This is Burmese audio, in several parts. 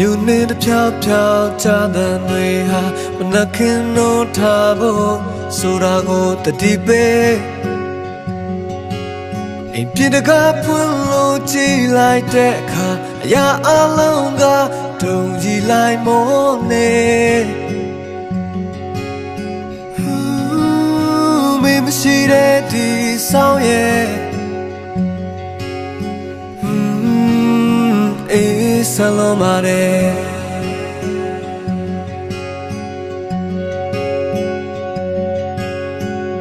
မြို့နယ်တစ်ဖြောက်ဖြောက်ချတဲ့တွေဟာမနှခင်လို့ထားဖို့ဆိုတာကိုတတိပေးအိမ်ပြတကားဖွင့်လို့ကြည့်လိုက်တဲ့အခါအရာအလုံးကတုံကြည့်လိုက်မောနေမင်းမရှိတဲ့ဒီဆောင်ရဲ့အေးဆလုံးပါတယ်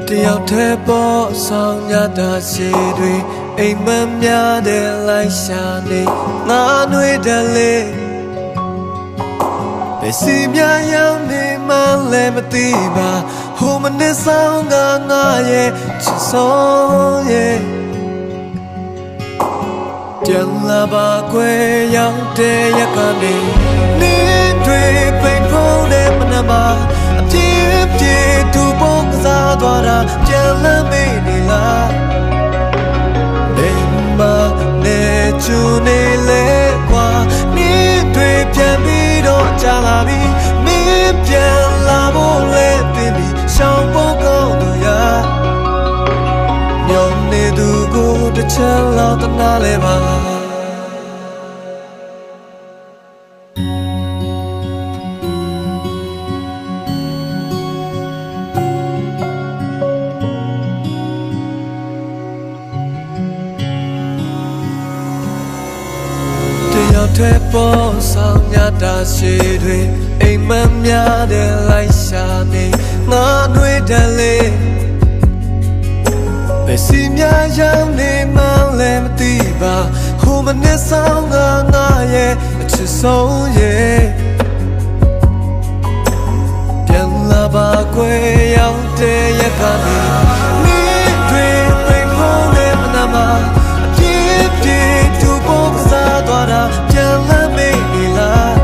တယောက်တည်းပေါ်ဆောင်ရတာရှိတွေအိမ်မများတဲ့လိုက်ရှာနေငါနှွေးတယ်လေဘယ်စီများရောက်နေမှလည်းမသိပါဟိုမနစ်ဆောင်ကငါရဲ့ချစ်ဆုံးရဲ့ပြန်လာပါခွေရောက်တဲ့ရကနေနေတွေပိန်ဖုံးတဲ့မနမအပြည့်ပြည့်သူပုံကစားသွားတာပြန်လမ်းမေးနေလားဘယ်မှာနေချူနေလဲကွာနေတွေပြန်ပြီးတော့ကြာလာပြီမင်းပြန်လာဖို့လဲပြင်ပြီးရှောင်းဖို့ကောင်းသူရညောင်းနေသူကိုတစ်ချက်လောက်တနာလဲပါတဲ့ပေါ်ဆောင်ရတာရှိတွေအိမ်မများတဲ့လိုက်ရှာနေငါတွေ့တယ်လေဘယ်စီများရောက်နေမှလည်းမသိပါဟိုမနစ်ဆောင်ကငါရဲ့အချစ်ဆုံးရဲ့ပြန်လာပါခွေရောက်တဲ့ရကနေနေတွေ့ပိန်ဖုံးတဲ့မနာမအပြည့်ပြည့်သူပုံကစားသွားတာပြန်လာမေးနေလား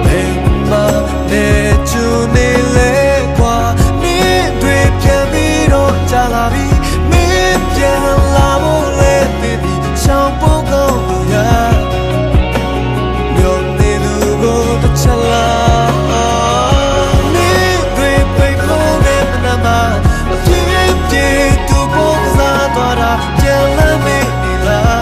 ဘယ်မှာနေချူနေလဲကွာနေတွေပြန်ပြီးတော့ကြာလာပြီမင်းပြန်လာဖို့လဲသိပြီးရှောင်းဖို့ကောင်းလို့ရမြို့နေသူကိုတစ်ချက်လားနေတွေပိတ်ဖို့နဲ့မနာမအပြည့်ပြည့်သူပုံကစားသွားတာပြန်လာမေးနေလား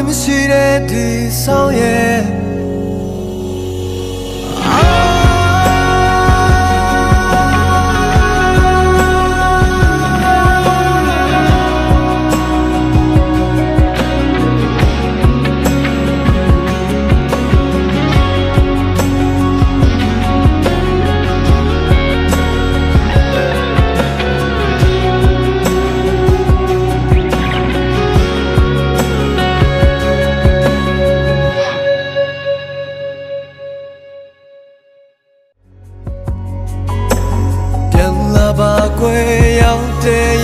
မရှိတဲ့ဒီဆောင်ရဲ့ဘာခွေရောက်တဲ့ရ